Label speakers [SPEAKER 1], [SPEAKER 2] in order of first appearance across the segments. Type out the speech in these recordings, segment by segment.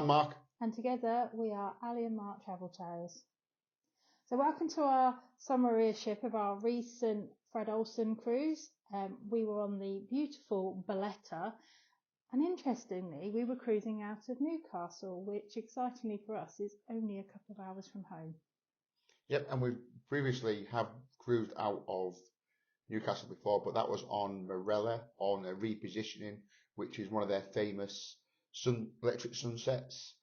[SPEAKER 1] I'm Mark.
[SPEAKER 2] And together we are Ali and Mark Travel Tales. So welcome to our summary ship of our recent Fred Olsen cruise. We were on the beautiful Bolette, and interestingly we were cruising out of Newcastle, which excitingly for us is only a couple of hours from home.
[SPEAKER 1] Yep, and we previously have cruised out of Newcastle before, but that was on Morella on a repositioning, which is one of their famous electric sunsets,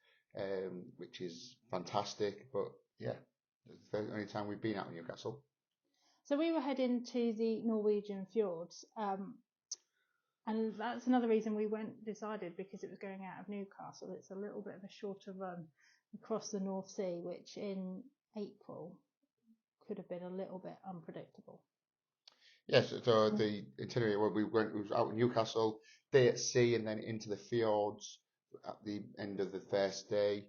[SPEAKER 1] which is fantastic. But yeah, it's the only time we've been out of Newcastle.
[SPEAKER 2] So we were heading to the Norwegian Fjords, and that's another reason we decided because it was going out of Newcastle. It's a little bit of a shorter run across the North Sea, which in April could have been a little bit unpredictable.
[SPEAKER 1] Yes, so the itinerary where we went was out in Newcastle, day at sea, and then into the fjords at the end of the first day,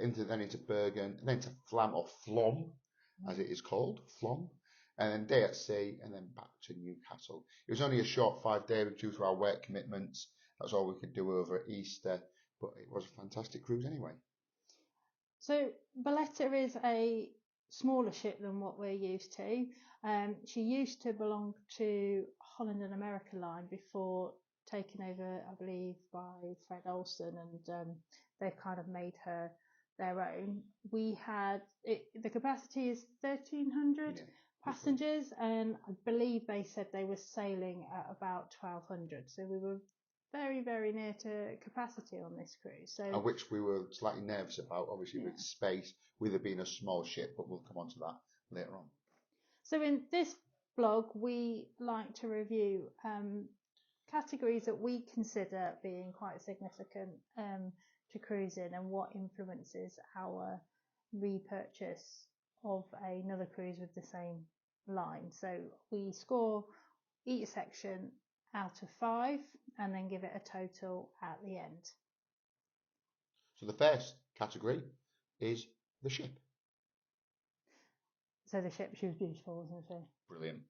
[SPEAKER 1] into Bergen, and then to Flom, as it is called, Flom, and then day at sea, and then back to Newcastle. It was only a short 5 days due to our work commitments. That's all we could do over Easter, but it was a fantastic cruise anyway.
[SPEAKER 2] So Bolette is a smaller ship than what we're used to. She used to belong to Holland and America Line before taken over, I believe, by Fred Olsen, and they've kind of made her their own. We had the capacity is 1,300 passengers, and I believe they said they were sailing at about 1,200. So we were very, very near to capacity on this cruise. So,
[SPEAKER 1] which we were slightly nervous about, obviously, with space, with it being a small ship, but we'll come on to that later on.
[SPEAKER 2] So in this blog, we like to review categories that we consider being quite significant to cruising and what influences our repurchase of another cruise with the same line. So we score each section out of 5 and then give it a total at the end.
[SPEAKER 1] So the first category is the ship.
[SPEAKER 2] So the ship, she was beautiful, wasn't she?
[SPEAKER 1] Brilliant.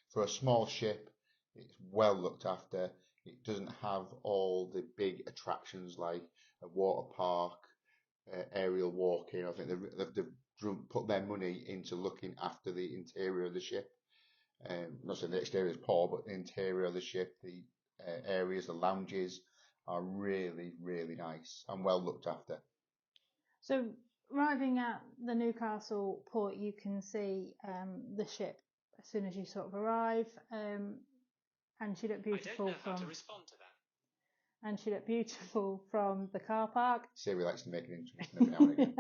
[SPEAKER 1] For a small ship, it's well looked after. It doesn't have all the big attractions like a water park, aerial walking. I think they've put their money into looking after the interior of the ship. Not saying the exterior is poor, but the interior of the ship, the areas, the lounges are really, really nice and well looked after.
[SPEAKER 2] So arriving at the Newcastle port, you can see the ship as soon as you sort of arrive, and she looked beautiful.
[SPEAKER 3] I don't know how to respond to that.
[SPEAKER 2] And she looked beautiful from the car park.
[SPEAKER 1] Siri likes to make an introduction every now and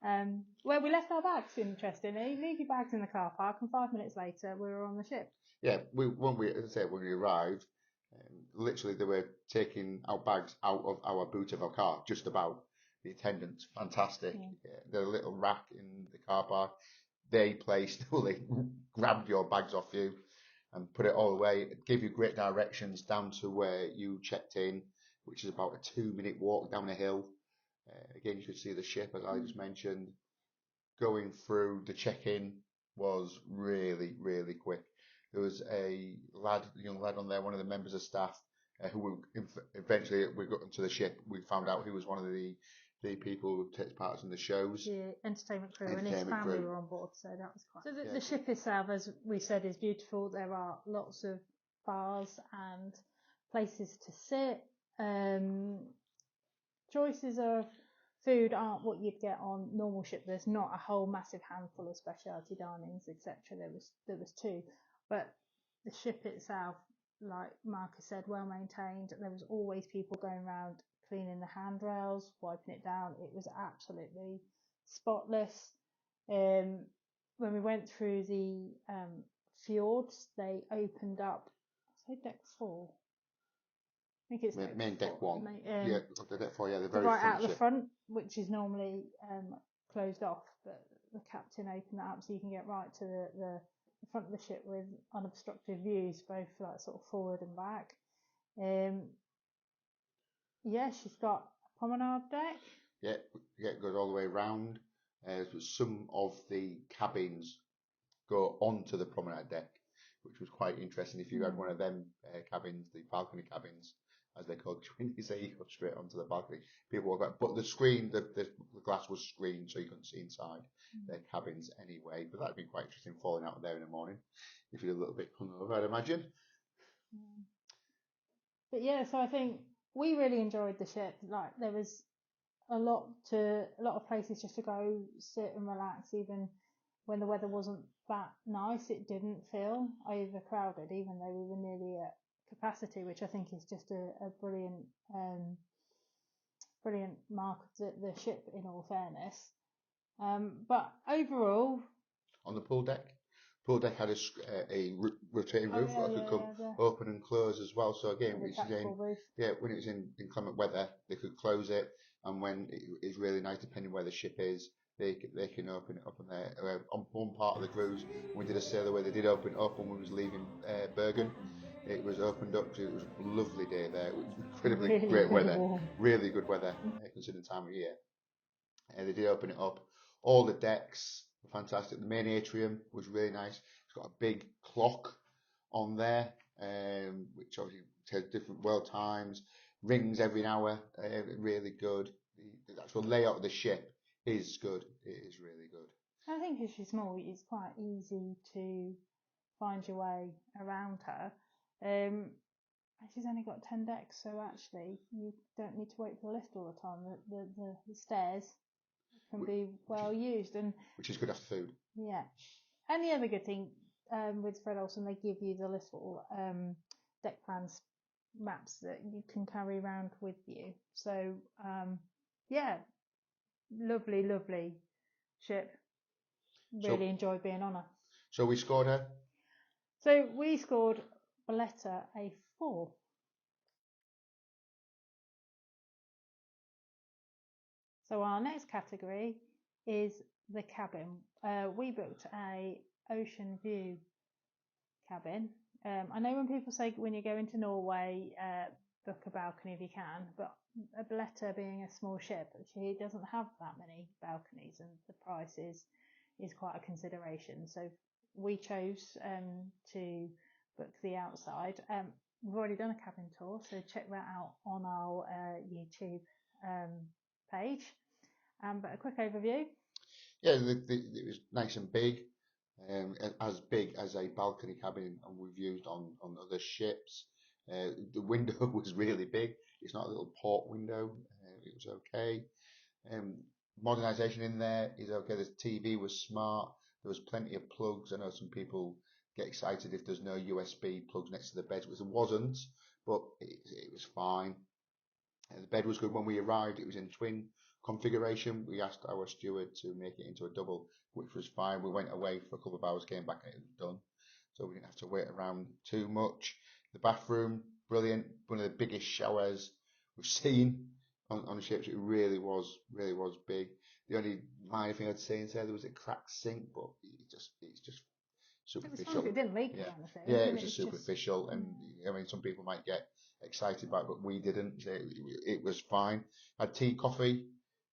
[SPEAKER 1] again.
[SPEAKER 2] Where we left our bags, interestingly. Leave your bags in the car park, and 5 minutes later we were on the ship.
[SPEAKER 1] Yeah, when we arrived, literally they were taking our bags out of our boot of our car, just about. The attendants, fantastic. Yeah. The little rack in the car park, they grabbed your bags off you and put it all away. It gave you great directions down to where you checked in, which is about a 2-minute walk down a hill. Again, you could see the ship, as I just mentioned. Going through the check-in was really, really quick. There was a young lad on there, one of the members of staff, who eventually we got into the ship. We found out he was one of the people who takes part in the shows.
[SPEAKER 2] The entertainment crew and his family were on board, so that was quite. So the ship itself, as we said, is beautiful. There are lots of bars and places to sit. Choices of food aren't what you'd get on normal ship. There's not a whole massive handful of specialty dinings, etc. There was 2, but the ship itself, like Marcus said, well maintained. There was always people going around cleaning the handrails, wiping it down. It was absolutely spotless. When we went through the fjords, they opened up, I say deck 4. I think it's
[SPEAKER 1] main deck 1. The deck 4, the very
[SPEAKER 2] right
[SPEAKER 1] front
[SPEAKER 2] out the front, which is normally closed off, but the captain opened that up so you can get right to the front of the ship with unobstructed views, both like sort of forward and back. She's got a promenade deck.
[SPEAKER 1] Yeah, it goes all the way round. Some of the cabins go onto the promenade deck, which was quite interesting. If you had one of them cabins, the balcony cabins, as they call it, when you say you go straight onto the balcony. People walk back, but the screen, the glass was screened, so you couldn't see inside their cabins anyway. But that'd be quite interesting, falling out there in the morning if you're a little bit hungover, I'd imagine.
[SPEAKER 2] But yeah, so I think we really enjoyed the ship. Like, there was a lot of places just to go sit and relax. Even when the weather wasn't that nice, it didn't feel overcrowded, even though we were nearly at capacity, which I think is just a brilliant mark of the ship, in all fairness. But overall,
[SPEAKER 1] on the pool deck had a rotating roof that could come open and close as well. So again, when it was in inclement weather, they could close it, and when it is really nice, depending where the ship is, they can open it up on there. On one part of the cruise, when we did a sailor where they did open it up when we was leaving Bergen. It was opened up. It was a lovely day there. It was incredibly great weather, really good weather considering the time of year. And they did open it up. All the decks were fantastic. The main atrium was really nice. It's got a big clock on there, which obviously tells different world times. Rings every hour, really good. The actual layout of the ship is good. It is really good.
[SPEAKER 2] I think if she's small, it's quite easy to find your way around her. She's only got 10 decks, so actually you don't need to wait for the lift all the time. The stairs can be well used, and
[SPEAKER 1] which is good after food.
[SPEAKER 2] Yeah, and the other good thing with Fred Olsen, they give you the little deck plans maps that you can carry around with you. So yeah, lovely ship. Really enjoyed being on her.
[SPEAKER 1] So we scored her.
[SPEAKER 2] So we scored Bolette a 4. So our next category is the cabin. We booked a ocean view cabin. I know when people say when you go into Norway, book a balcony if you can, but a Bolette being a small ship, she doesn't have that many balconies, and the price is quite a consideration. So we chose to book the outside. We've already done a cabin tour, so check that out on our YouTube page. But a quick overview.
[SPEAKER 1] Yeah, it was nice and big, as big as a balcony cabin we've used on other ships. The window was really big. It's not a little port window. It was okay. Modernisation in there is okay. The TV was smart. There was plenty of plugs. I know some people get excited if there's no USB plugs next to the bed, which there wasn't, but it was fine. The bed was good. When we arrived, it was in twin configuration. We asked our steward to make it into a double, which was fine. We went away for a couple of hours, came back and it was done. So we didn't have to wait around too much. The bathroom, brilliant. One of the biggest showers we've seen on the ships. It really was big. The only minor thing I'd say inside there was a cracked sink, but it's just superficial.
[SPEAKER 2] It didn't leak.
[SPEAKER 1] Yeah, it was just superficial, and I mean, some people might get excited about it, but we didn't. It was fine. Had tea, coffee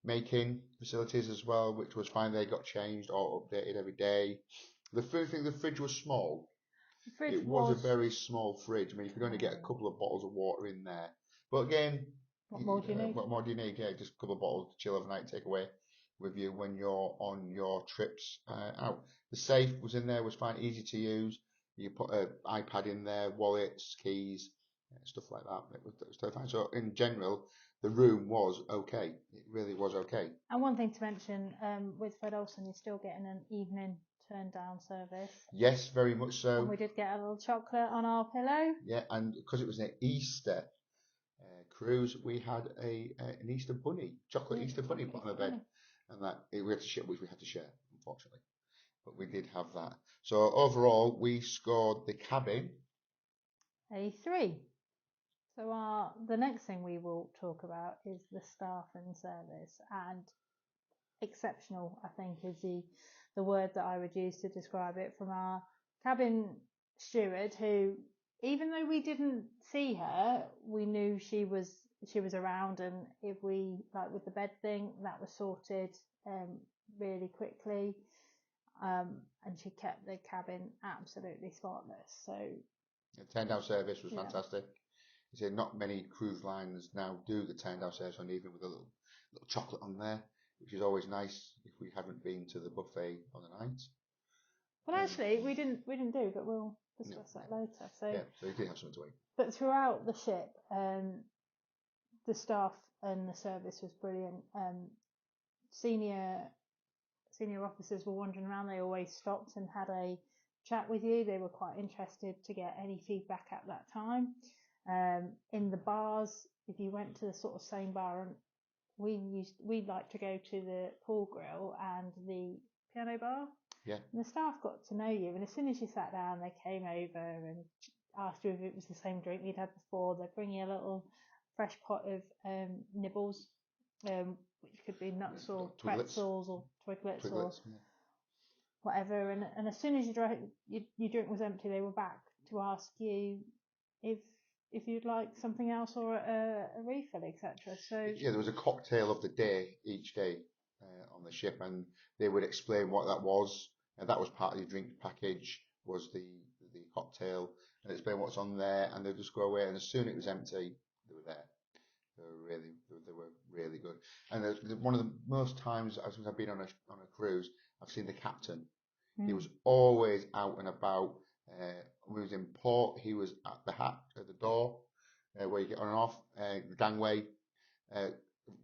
[SPEAKER 1] making facilities as well, which was fine. They got changed or updated every day. The fridge was small. It was a very small fridge. I mean, you could only get a couple of bottles of water in there. But again,
[SPEAKER 2] what more do you need?
[SPEAKER 1] What more do you need? Yeah, just a couple of bottles to chill overnight, take away with you when you're on your trips out. The safe was in there, was fine, easy to use. You put an iPad in there, wallets, keys, stuff like that. It was fine. So in general, the room was okay. It really was okay.
[SPEAKER 2] And one thing to mention, with Fred Olsen, you're still getting an evening turn down service.
[SPEAKER 1] Yes, very much so.
[SPEAKER 2] And we did get a little chocolate on our pillow.
[SPEAKER 1] Yeah, and because it was an Easter cruise, we had an Easter bunny, chocolate Easter bunny put on the bed. And that we had to share, which we had to share, unfortunately. But we did have that. So overall, we scored the cabin
[SPEAKER 2] a 3. So the next thing we will talk about is the staff and service, and exceptional, I think, is the word that I would use to describe it, from our cabin steward, who, even though we didn't see her, we knew she was around, and if we, like with the bed thing, that was sorted really quickly, and she kept the cabin absolutely spotless. So
[SPEAKER 1] the turn down service was fantastic. You say not many cruise lines now do the $10 service on evening with a little chocolate on there, which is always nice if we haven't been to the buffet on the night.
[SPEAKER 2] Well, actually, we didn't do, but we'll discuss that later. So
[SPEAKER 1] you did have something to eat.
[SPEAKER 2] But throughout the ship, the staff and the service was brilliant. Senior officers were wandering around. They always stopped and had a chat with you. They were quite interested to get any feedback at that time. In the bars, if you went to the sort of same bar, and we'd like to go to the pool grill and the piano bar.
[SPEAKER 1] Yeah.
[SPEAKER 2] And the staff got to know you, and as soon as you sat down, they came over and asked you if it was the same drink you'd had before. They'd bring you a little fresh pot of nibbles, which could be nuts or pretzels or twiglets or whatever. And as soon as your drink was empty, they were back to ask you if you'd like something else or a refill, etc. So
[SPEAKER 1] there was a cocktail of the day each day on the ship, and they would explain what that was, and that was part of your drink package, was the cocktail, and explain what's on there, and they'd just go away, and as soon as it was empty, they were there. They were really good. And one of the most times since I've been on a cruise, I've seen the captain. He was always out and about. When we was in port, he was at the door, where you get on and off, the gangway,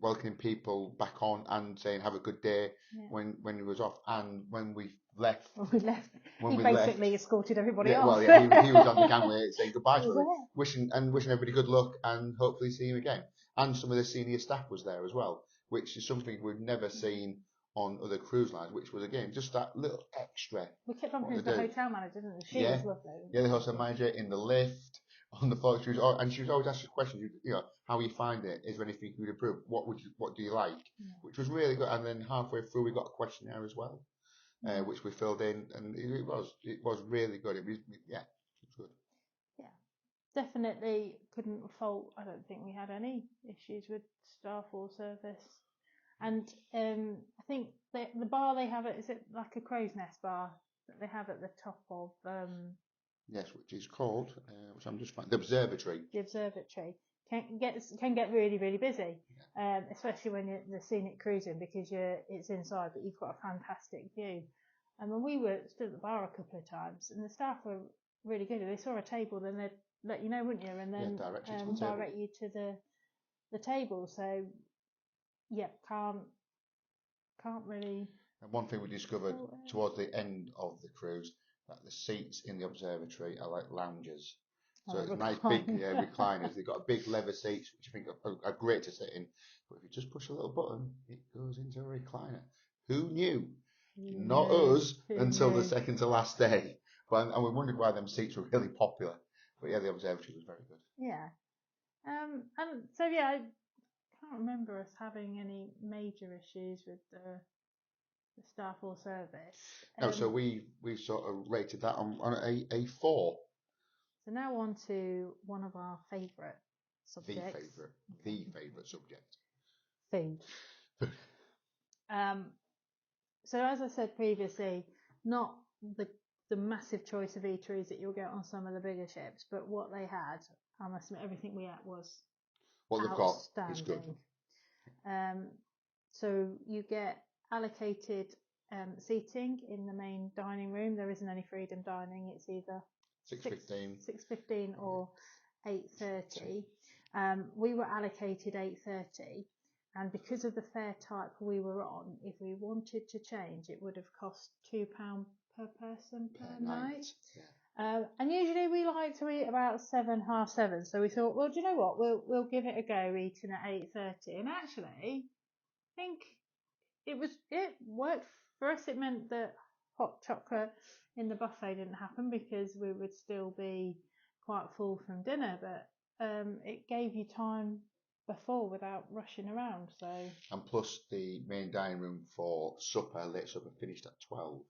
[SPEAKER 1] welcoming people back on and saying have a good day when he was off. And when we left,
[SPEAKER 2] he basically escorted everybody off.
[SPEAKER 1] Well, yeah, he was on the gangway saying goodbye to them, wishing everybody good luck and hopefully see him again. And some of the senior staff was there as well, which is something we've never seen on other cruise lines, which was, again, just that little extra.
[SPEAKER 2] We kept bumping into the hotel manager, didn't we? She was lovely.
[SPEAKER 1] Yeah, the hotel manager in the lift, on the floor. She was always asking questions, how you find it? Is there anything you would improve? What do you like? Yeah. Which was really good. And then halfway through, we got a questionnaire as well, which we filled in, and it was really good. It was good.
[SPEAKER 2] Yeah, definitely couldn't fault. I don't think we had any issues with staff or service. And I think the bar they have, is it like a crow's nest bar that they have at the top of?
[SPEAKER 1] Yes, which is called, which I'm just finding, the observatory.
[SPEAKER 2] The observatory can get really, really busy, especially when you're the scenic cruising, because it's inside, but you've got a fantastic view. And when we stood at the bar a couple of times, and the staff were really good. If they saw a table, then they'd let you know, wouldn't you? And then direct you to the table. So yeah, can't really.
[SPEAKER 1] And one thing we discovered towards the end of the cruise, that the seats in the observatory are like lounges. So it's nice big recliners. They've got big leather seats, which I think are great to sit in. But if you just push a little button, it goes into a recliner. Who knew? Not us until the second to last day. And we wondered why them seats were really popular. But yeah, the observatory was very good.
[SPEAKER 2] Yeah. And so I can't remember us having any major issues with the staff or service.
[SPEAKER 1] No, so we sort of rated that on a 4.
[SPEAKER 2] So now on to one of our favourite subjects.
[SPEAKER 1] The favourite subject.
[SPEAKER 2] Food. So as I said previously, not the massive choice of eateries that you'll get on some of the bigger ships, but what they had, I must admit, everything we ate was
[SPEAKER 1] what they've got is good.
[SPEAKER 2] So you get allocated seating in the main dining room. There isn't any freedom dining. It's either 6:15 or 8:30. We were allocated 8:30, and because of the fare type we were on, if we wanted to change, it would have cost £2 per person per night. Yeah. And usually we like to eat about 7, half 7. So we thought, well, do you know what? We'll give it a go eating at 8:30. And actually, I think it worked for us. It meant that hot chocolate in the buffet didn't happen because we would still be quite full from dinner, but it gave you time before without rushing around. So,
[SPEAKER 1] and plus the main dining room for late supper finished at 12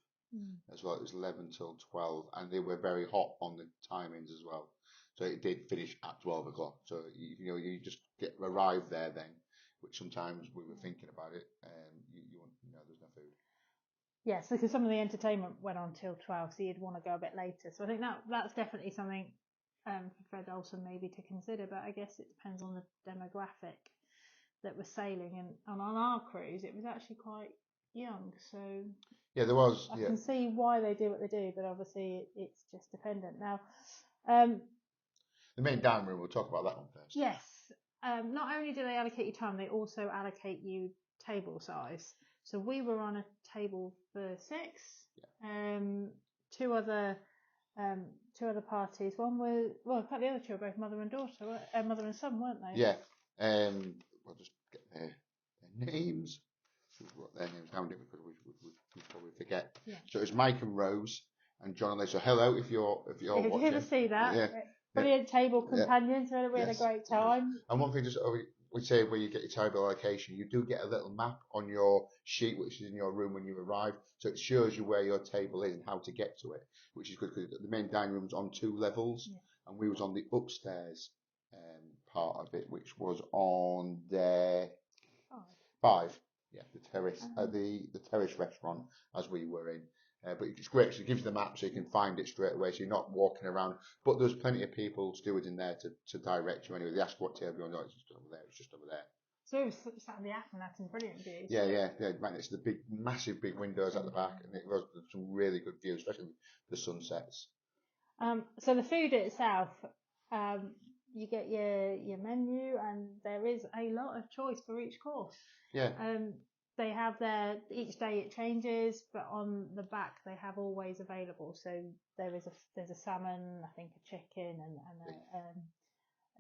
[SPEAKER 1] as well. It was 11 till 12, and they were very hot on the timings as well. So it did finish at 12 o'clock. So you just arrive there then, which sometimes we were thinking about it, there's no food.
[SPEAKER 2] Yes, because some of the entertainment went on till 12, so you'd want to go a bit later. So I think that's definitely something for Fred Olsen maybe to consider, but I guess it depends on the demographic that was sailing. And on our cruise, it was actually quite young, so
[SPEAKER 1] yeah, there was.
[SPEAKER 2] I
[SPEAKER 1] Yeah,
[SPEAKER 2] can see why they do what they do, but obviously it's just dependent. Now,
[SPEAKER 1] the main dining room. We'll talk about that one first.
[SPEAKER 2] yes, not only do they allocate you time, they also allocate you table size. So we were on a table for 6.
[SPEAKER 1] Yeah.
[SPEAKER 2] Two other parties. One was, well, in fact, the other two were both mother and daughter, mother and son, weren't they?
[SPEAKER 1] Yeah. We'll just get their names. We've got their names down because we probably forget.
[SPEAKER 2] Yeah.
[SPEAKER 1] So it's Mike and Rose and John and Liz. So hello if you're
[SPEAKER 2] If
[SPEAKER 1] watching.
[SPEAKER 2] you ever see that,
[SPEAKER 1] Yeah.
[SPEAKER 2] brilliant table companions. We had a great time.
[SPEAKER 1] And one thing, just we say where you get your table allocation, you do get a little map on your sheet, which is in your room when you arrive. So it shows you where your table is and how to get to it, which is good because the main dining room's on 2 levels, and we was on the upstairs part of it, which was on their 5. Yeah, the terrace, the terrace restaurant as we were in. But it's great because it gives you the map so you can find it straight away, so you're not walking around. But there's plenty of people, stewards in there to direct you anyway. They ask what table you're on, no, it's just over there, it's just over there.
[SPEAKER 2] So it was sat in the app and that's some brilliant views.
[SPEAKER 1] Yeah, right next to the massive big windows at the back, and it was some really good views, especially the sunsets.
[SPEAKER 2] So the food itself, you get your menu, and there is a lot of choice for each course.
[SPEAKER 1] Yeah.
[SPEAKER 2] They have each day it changes, but on the back they have always available. So there's a salmon, I think a chicken, and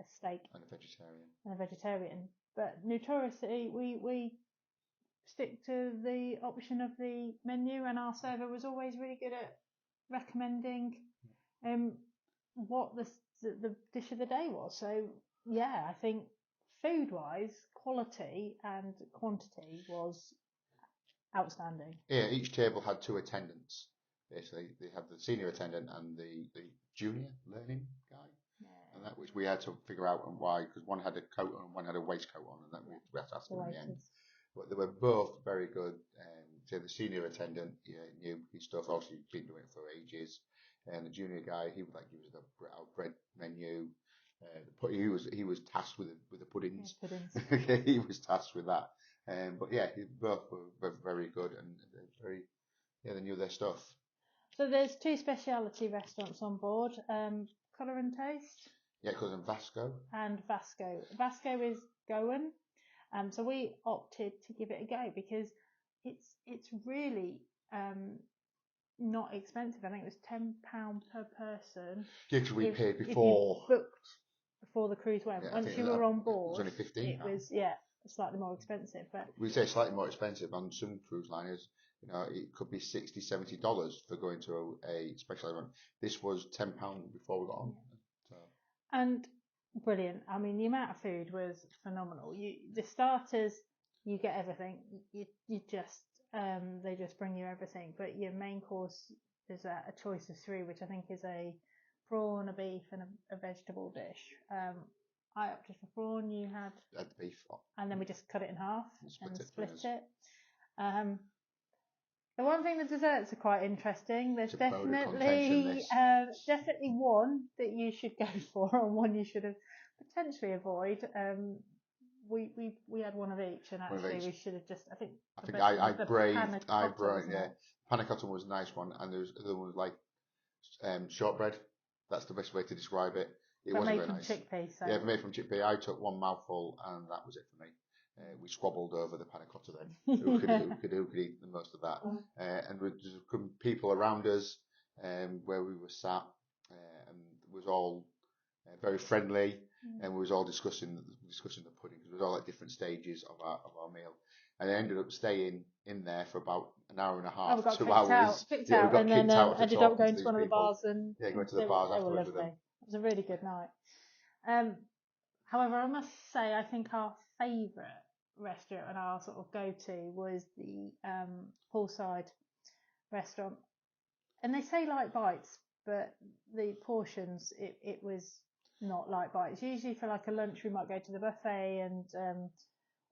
[SPEAKER 2] a steak
[SPEAKER 1] And
[SPEAKER 2] a vegetarian. But notoriously, we stick to the option of the menu, and our server was always really good at recommending what the dish of the day was. So yeah, I think food wise, quality and quantity was outstanding.
[SPEAKER 1] Yeah, each table had 2 attendants. Basically, they had the senior attendant and the junior learning guy, and that which we had to figure out and why, because one had a coat on and one had a waistcoat on, and that we had to ask them in the end. But they were both very good. So the senior attendant, knew his stuff. Obviously, he'd been doing it for ages. And the junior guy, he would give us our bread menu. He was tasked with the puddings.
[SPEAKER 2] Yeah, puddings.
[SPEAKER 1] Okay, he was tasked with that. But yeah, both were very good and they knew their stuff.
[SPEAKER 2] So there's 2 specialty restaurants on board, Colour and Taste.
[SPEAKER 1] Yeah, because in Vasco.
[SPEAKER 2] And Vasco. Vasco is Goan. So we opted to give it a go because it's really not expensive. I think it was £10 per person.
[SPEAKER 1] Yeah, because we paid before.
[SPEAKER 2] If you booked before the cruise went. Once you were on board,
[SPEAKER 1] it was only £15.
[SPEAKER 2] It was slightly more expensive. But
[SPEAKER 1] we say slightly more expensive on some cruise liners. It could be $60, $70 for going to a special event. This was £10 before we got on. So.
[SPEAKER 2] And brilliant. I mean, the amount of food was phenomenal. The starters, you get everything. You just they just bring you everything. But your main course is a choice of 3, which I think is a prawn, a beef, and a vegetable dish. I opted for prawn. You had
[SPEAKER 1] the beef,
[SPEAKER 2] and then we just cut it in half and split it. The one thing, the desserts are quite interesting. There's definitely one that you should go for, and one you should have potentially avoid. We had one of each, and actually we should have just. I think I braved.
[SPEAKER 1] Yeah, panna cotta was a nice one, and there's the other one was like shortbread. That's the best way to describe it. It wasn't very nice.
[SPEAKER 2] Chickpea. So.
[SPEAKER 1] Yeah, made from chickpea. I took one mouthful, and that was it for me. We squabbled over the panna cotta then. Who could eat the most of that? And there were people around us where we were sat, and it was all very friendly, and we was all discussing the pudding because we was all at different stages of our meal. And I ended up staying in there for about an hour and a half, 2 hours.
[SPEAKER 2] We got kicked out. Ended up going to one of the bars and
[SPEAKER 1] going to the bars afterwards with them.
[SPEAKER 2] It was a really good night. However, I must say I think our favourite restaurant and our sort of go-to was the poolside restaurant. And they say light bites, but the portions it was not light bites. Usually for like a lunch we might go to the buffet and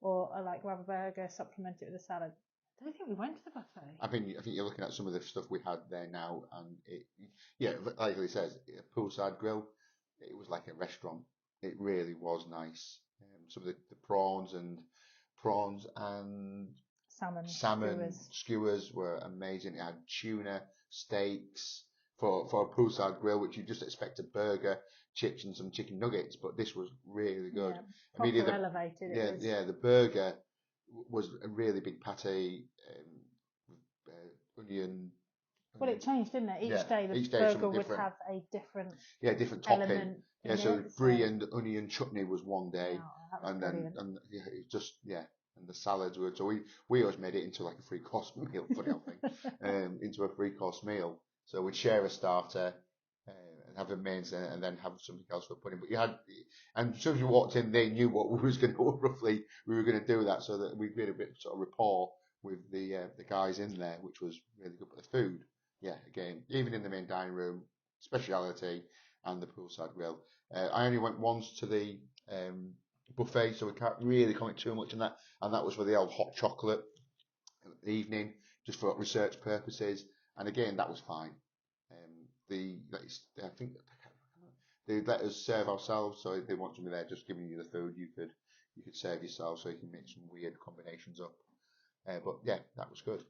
[SPEAKER 2] or like grab a burger, supplement it with a salad. I don't think we went to the buffet.
[SPEAKER 1] I think you're looking at some of the stuff we had there now, and like he says, a poolside grill. it was like a restaurant. It really was nice. Some of the prawns and salmon skewers were amazing. It had tuna, steaks for a poolside grill, which you just expect a burger, chips, and some chicken nuggets, but this was really good.
[SPEAKER 2] Yeah, proper elevated.
[SPEAKER 1] The burger was a really big pate, onion.
[SPEAKER 2] Well, it changed, didn't it? Each day the burger would have a different
[SPEAKER 1] topping. So brie and onion chutney was one day, and the salads were. So we always made it into like a 3-course meal. Funny old thing, into a 3-course meal. So we'd share a starter and have a mains and then have something else for pudding. But you had, and as soon as you walked in, they knew what we were going to do that, so that we made a bit of sort of rapport with the guys in there, which was really good. But the food. Yeah, again, even in the main dining room, speciality and the poolside grill. I only went once to the buffet, so we can't really comment too much on that. And that was for the old hot chocolate evening, just for research purposes. And again, that was fine. I think they let us serve ourselves, so if they want somebody there just giving you the food, you could serve yourself, so you can make some weird combinations up. But yeah, that was good.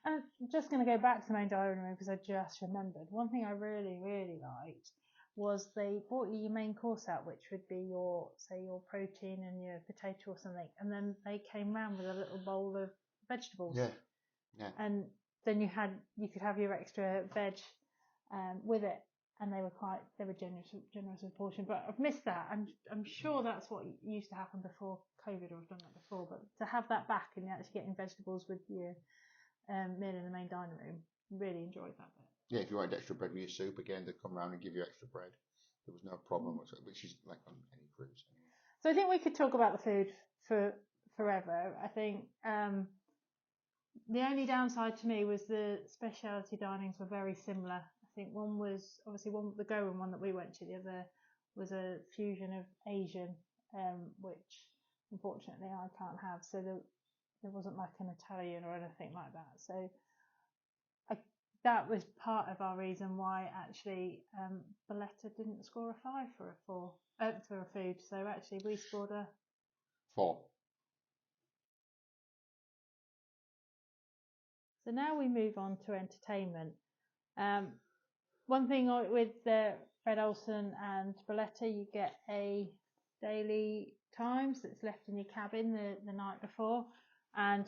[SPEAKER 2] I'm just going to go back to the main dining room because I just remembered. One thing I really, really liked was they brought you your main course out, which would be your protein and your potato or something, and then they came round with a little bowl of vegetables.
[SPEAKER 1] Yeah.
[SPEAKER 2] And then you could have your extra veg with it, and they were generous with portion. But I've missed that. I'm sure that's what used to happen before COVID, or I've done that before. But to have that back and you're actually getting vegetables with your meal in the main dining room, really enjoyed that bit.
[SPEAKER 1] Yeah, if you wanted extra bread with your soup, again, they'd come around and give you extra bread. There was no problem, which is like on any cruise.
[SPEAKER 2] So I think we could talk about the food for forever. I think the only downside to me was the specialty dinings were very similar. I think one was obviously the Goan one that we went to. The other was a fusion of Asian, which unfortunately I can't have. So there wasn't like an Italian or anything like that. So that was part of our reason why actually Bolette didn't score a 5 for a food. So actually we scored a
[SPEAKER 1] 4.
[SPEAKER 2] So now we move on to entertainment. One thing with Fred Olsen and Bolette, you get a daily Times that's left in your cabin the night before, and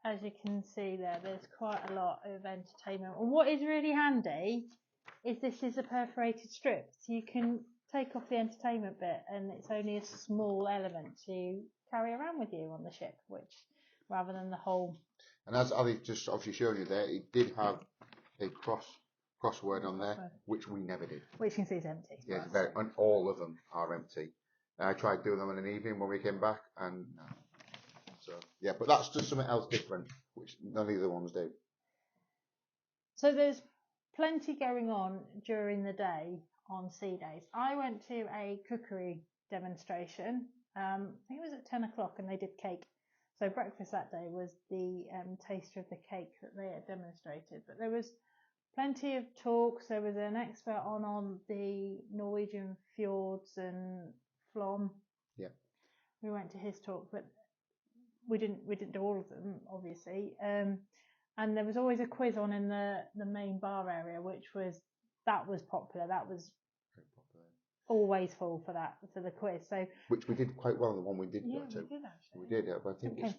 [SPEAKER 2] as you can see there's quite a lot of entertainment. And what is really handy is this is a perforated strip, so you can take off the entertainment bit, and it's only a small element to carry around with you on the ship, which rather than the whole.
[SPEAKER 1] And as Ali just obviously showed you there, it did have a crossword on there, which we never did.
[SPEAKER 2] Which you can see is empty.
[SPEAKER 1] Yeah, and all of them are empty. I tried doing them in an evening when we came back, and no. So yeah, but that's just something else different, which none of the other ones do.
[SPEAKER 2] So there's plenty going on during the day on sea days. I went to a cookery demonstration. I think it was at 10 o'clock, and they did cake. So breakfast that day was the taster of the cake that they had demonstrated. But there was plenty of talks. There was an expert on the Norwegian Fjords and Flom.
[SPEAKER 1] Yeah.
[SPEAKER 2] We went to his talk, but we didn't do all of them, obviously. And there was always a quiz on in the main bar area, which was popular. That was
[SPEAKER 1] very popular.
[SPEAKER 2] Always full for the quiz. So
[SPEAKER 1] which we did quite well. The one we did go to.
[SPEAKER 2] We did actually.
[SPEAKER 1] We did. I think it's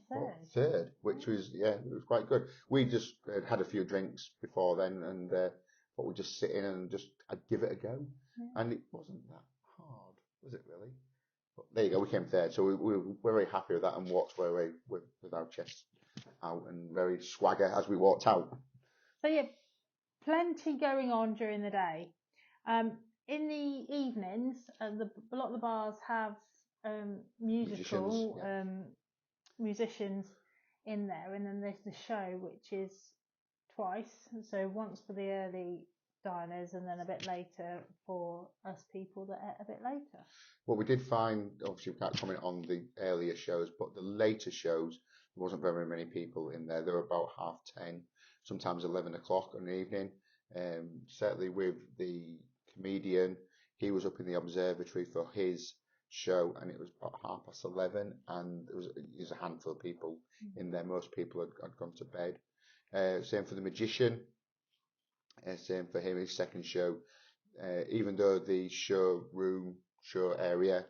[SPEAKER 1] third, which was it was quite good. We just had a few drinks before then, and thought we'd just sit in and I'd give it a go. Yeah. And it wasn't that hard, was it really? But there you go. We came third, so we were very happy with that, and walked away with our chests out and very swagger as we walked out.
[SPEAKER 2] So yeah, plenty going on during the day. In the evenings, a lot of the bars have musicians in there, and then there's the show, which is twice. So once for the early diners, and then a bit later for us people that ate a bit later.
[SPEAKER 1] Well, we did find, obviously we can't comment on the earlier shows, but the later shows, there wasn't very many people in there. There were about 10:30, sometimes 11 o'clock in the evening. Certainly with the comedian, he was up in the observatory for his show, and it was about 11:30, and there was a handful of people in there. Most people had gone to bed. Same for the magician. Same for him, his second show. Even though the show area,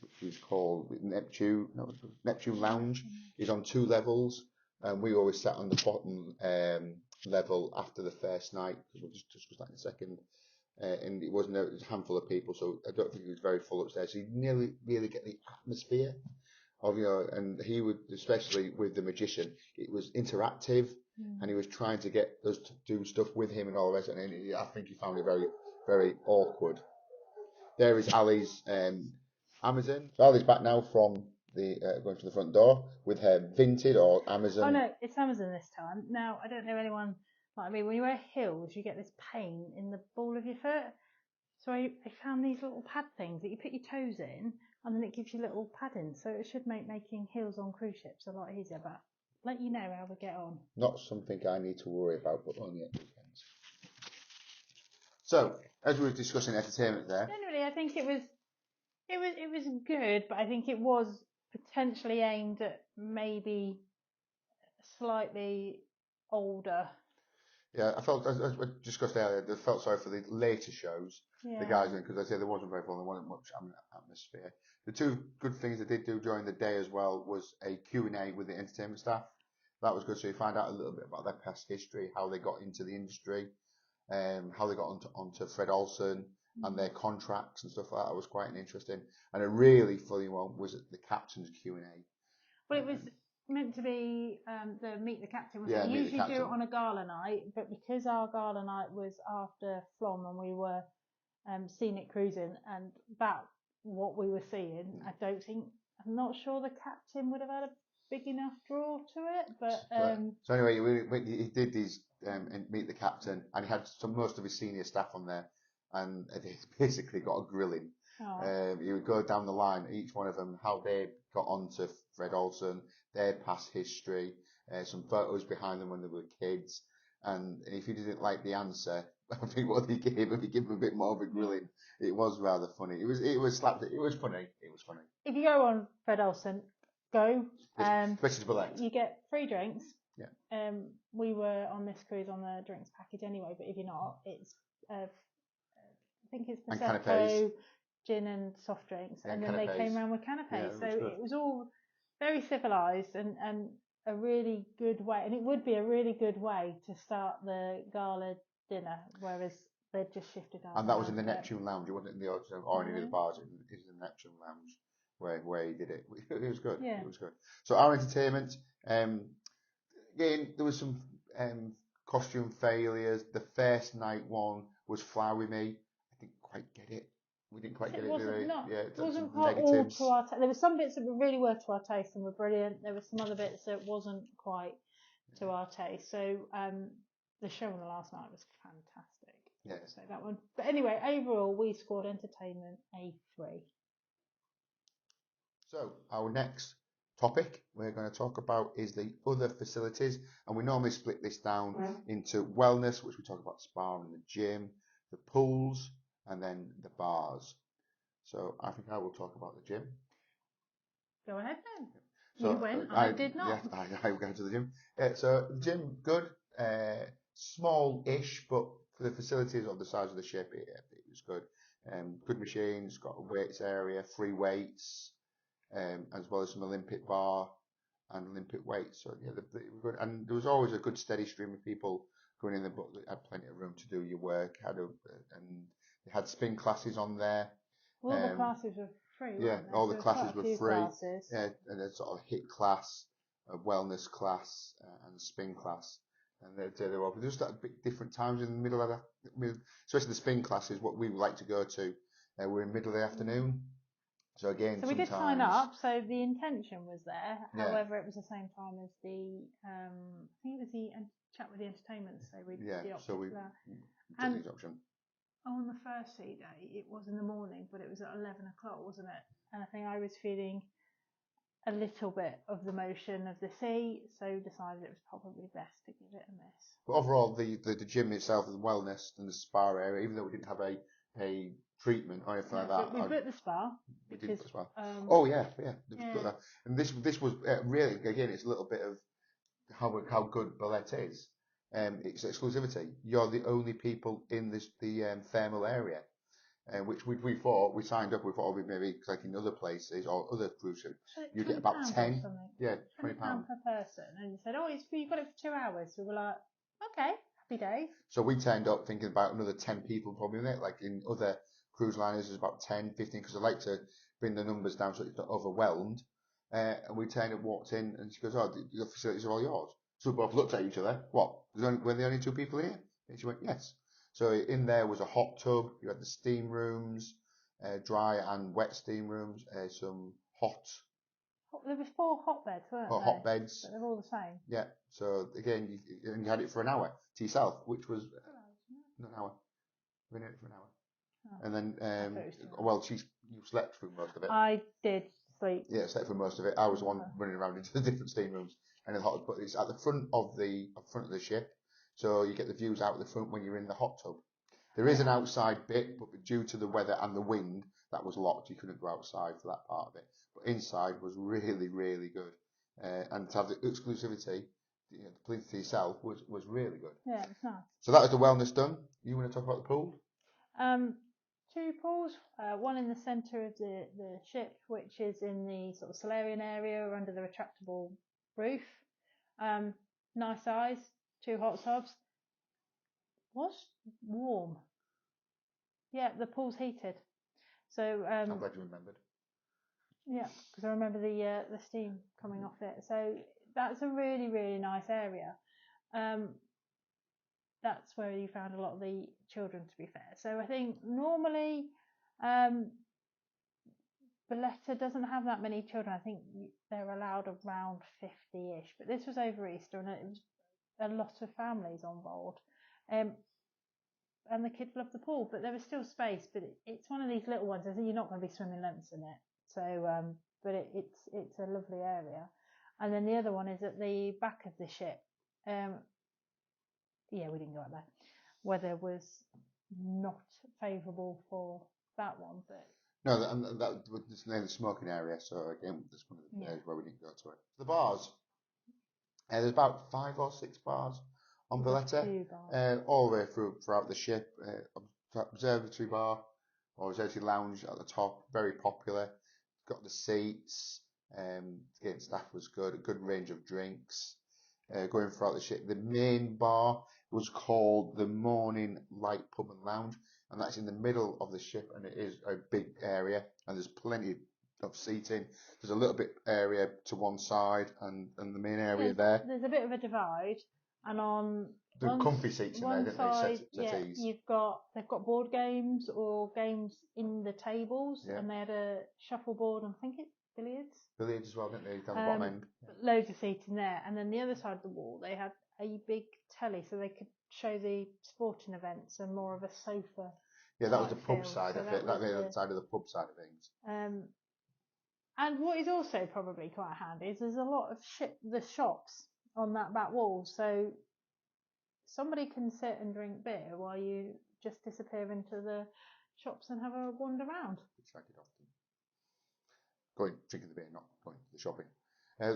[SPEAKER 1] which is called Neptune Lounge, is on 2 levels, and we always sat on the bottom level after the first night, because we'll just discuss that in a second. And it was a handful of people, so I don't think it was very full upstairs. So you nearly really get the atmosphere of, and he would, especially with the magician, it was interactive, and he was trying to get us to do stuff with him and all the rest. And I think he found it very, very awkward. There is Ali's Amazon. So Ali's back now from the going to the front door with her Vinted or Amazon.
[SPEAKER 2] Oh no, it's Amazon this time. Now I don't know anyone like me. When you wear heels, you get this pain in the ball of your foot. So I found these little pad things that you put your toes in, and then it gives you little padding. So it should make making heels on cruise ships a lot easier. But let you know how we get on.
[SPEAKER 1] Not something I need to worry about, but only at weekends. So as we were discussing entertainment there.
[SPEAKER 2] Generally, I think it was good, but I think it was potentially aimed at maybe slightly older.
[SPEAKER 1] Yeah, I felt, as we discussed earlier, I felt sorry for the later shows, the guys, because I said there wasn't very fun, there wasn't much atmosphere. The 2 good things they did do during the day as well was a Q&A with the entertainment staff. That was good, so you find out a little bit about their past history, how they got into the industry, how they got onto Fred Olsen and their contracts and stuff like that. It was quite interesting. And a really funny one was the captain's Q&A.
[SPEAKER 2] Well, it was meant to be the Meet the Captain, wasn't it?
[SPEAKER 1] We
[SPEAKER 2] usually do it on a gala night, but because our gala night was after Flom and we were scenic cruising and about what we were seeing, I'm not sure the captain would have had a big enough draw to it, but
[SPEAKER 1] so anyway, he did these Meet the Captain, and he had most of his senior staff on there, and they basically got a grilling. He would go down the line, each one of them, how they got onto Fred Olsen, their past history, some photos behind them when they were kids, and if he didn't like the answer, I think what he gave him, he gave him a bit more of a grilling. It was rather funny. It was funny. It was funny.
[SPEAKER 2] If you go on Fred Olsen, go.
[SPEAKER 1] Especially to Bolette.
[SPEAKER 2] You get free drinks.
[SPEAKER 1] Yeah.
[SPEAKER 2] We were on this cruise on the drinks package anyway, but if you're not, it's I think it's Prosecco, gin and soft drinks, and then they came around with canapes. So it was all very civilised and a really good way, and it would be a really good way to start the gala dinner, whereas they'd just shifted out.
[SPEAKER 1] And that was in the Neptune Lounge. It wasn't in the Olsen or any of the bars. It was in the Neptune Lounge where he did it. It was good.
[SPEAKER 2] Yeah.
[SPEAKER 1] It was good. So our entertainment, again, there was some costume failures. The first night one was Fly With Me. I didn't quite get it. We didn't quite get it.
[SPEAKER 2] It wasn't quite all to our taste. There were some bits that really were to our taste and were brilliant. There were some other bits that wasn't quite to our taste. So the show on the last night was fantastic.
[SPEAKER 1] Yeah.
[SPEAKER 2] So that one. But anyway, overall, we scored entertainment a 3.
[SPEAKER 1] So our next topic we're going to talk about is the other facilities, and we normally split this down into wellness, which we talk about spa and the gym, the pools, and then the bars. So I think I will talk about the gym.
[SPEAKER 2] Go ahead then.
[SPEAKER 1] So,
[SPEAKER 2] you went, I did not.
[SPEAKER 1] Yes, I will go to the gym. So the gym, good, small-ish, but for the facilities of the size of the ship, it was good. Good machines, got a weights area, free weights, as well as some Olympic bar and Olympic weights. So yeah, they were good. And there was always a good steady stream of people going in there, but they had plenty of room to do your work. And they had spin classes on there.
[SPEAKER 2] All the classes were free.
[SPEAKER 1] Yeah, all the classes were free.
[SPEAKER 2] Classes.
[SPEAKER 1] Yeah, and a sort of HIIT class, a wellness class, and a spin class. And they were just at different times in the middle of especially the spin classes. What we would like to go to, we're in middle of the afternoon. So again,
[SPEAKER 2] so we did sign up. So the intention was there.
[SPEAKER 1] Yeah.
[SPEAKER 2] However, it was the same time as the I think it was the chat with the entertainment. So we did the option for that. And
[SPEAKER 1] the option.
[SPEAKER 2] on the first sea day, it was in the morning, but it was at 11 o'clock, wasn't it? And I think I was feeling a little bit of the motion of the sea, so decided it was probably best to give it a miss.
[SPEAKER 1] But overall, the gym itself, the wellness and the spa area, even though we didn't have a treatment or anything like that.
[SPEAKER 2] We booked the spa.
[SPEAKER 1] We did book the spa.
[SPEAKER 2] Yeah.
[SPEAKER 1] That. And this was really, again, it's a little bit of how good Bolette is. It's exclusivity. You're the only people in the thermal area. Which we thought, we signed up, we thought we'd maybe, like in other places or other cruise ships, you get about 10. Yeah, £20
[SPEAKER 2] per person. And you said, you've got it for 2 hours. So we're like, okay, happy days.
[SPEAKER 1] So we turned up thinking about another 10 people probably in it. Like in other cruise liners, there's about 10, 15, because I like to bring the numbers down so it's not overwhelmed. And we turned up, walked in, and she goes, the facilities are all yours. So we both looked at each other. What? Were there only 2 people here? And she went, yes. So in there was a hot tub. You had the steam rooms, dry and wet steam rooms, some hot.
[SPEAKER 2] There was 4 hot beds, weren't there?
[SPEAKER 1] Hot beds.
[SPEAKER 2] But they're all the same.
[SPEAKER 1] Yeah. So again, you had it for an hour to yourself, which was not an hour. We had it for an hour.
[SPEAKER 2] Oh.
[SPEAKER 1] And then, you slept through most of it.
[SPEAKER 2] I did sleep.
[SPEAKER 1] Yeah, slept through most of it. I was the one running around into the different steam rooms, and but it's at the front of the ship. So you get the views out the front when you're in the hot tub. There is an outside bit, but due to the weather and the wind, that was locked. You couldn't go outside for that part of it. But inside was really, really good. And to have the exclusivity, the place to yourself was really good.
[SPEAKER 2] Yeah, it was nice.
[SPEAKER 1] So that was the wellness done. You want to talk about the pool?
[SPEAKER 2] 2 pools. One in the centre of the ship, which is in the sort of Solarian area under the retractable roof. Nice size. 2 hot tubs. Was warm. Yeah, the pool's heated. So
[SPEAKER 1] I'm glad you remembered.
[SPEAKER 2] Yeah, because I remember the steam coming off it. So that's a really, really nice area. That's where you found a lot of the children, to be fair. So I think normally Bolette doesn't have that many children. I think they're allowed around 50-ish. But this was over Easter, and it was a lot of families on board. And the kids loved the pool, but there was still space. But it's one of these little ones. I think you're not going to be swimming lengths in it. So, but it's a lovely area. And then the other one is at the back of the ship. Yeah, we didn't go out there. Weather was not favourable for that one, but
[SPEAKER 1] no, that was the smoking area. So again, this one of the areas where we didn't go to it. The bars. There's about 5 or 6 bars on Bolette, all the way throughout the ship. Observatory bar or observatory lounge at the top, very popular. Got the seats. Again, staff was good. A good range of drinks. Going throughout the ship. The main bar was called the Morning Light Pub and Lounge, and that's in the middle of the ship, and it is a big area, and there's plenty of seating. There's a little bit area to one side, and the main area there.
[SPEAKER 2] There's a bit of a divide, and on
[SPEAKER 1] the comfy seats in there, didn't
[SPEAKER 2] side,
[SPEAKER 1] they?
[SPEAKER 2] they've got board games or games in the tables, and they had a shuffleboard, and I think it's billiards.
[SPEAKER 1] Billiards as well, didn't they? Down the bottom end.
[SPEAKER 2] Loads of seating there, and then the other side of the wall, they had a big telly, so they could show the sporting events and more of a sofa.
[SPEAKER 1] Yeah, that was the pub side of it. That was the other side of the pub side of things.
[SPEAKER 2] And what is also probably quite handy is there's a lot of the shops on that back wall, so somebody can sit and drink beer while you just disappear into the shops and have a wander around.
[SPEAKER 1] Distracted often. Going drinking the beer, not going to the shopping. There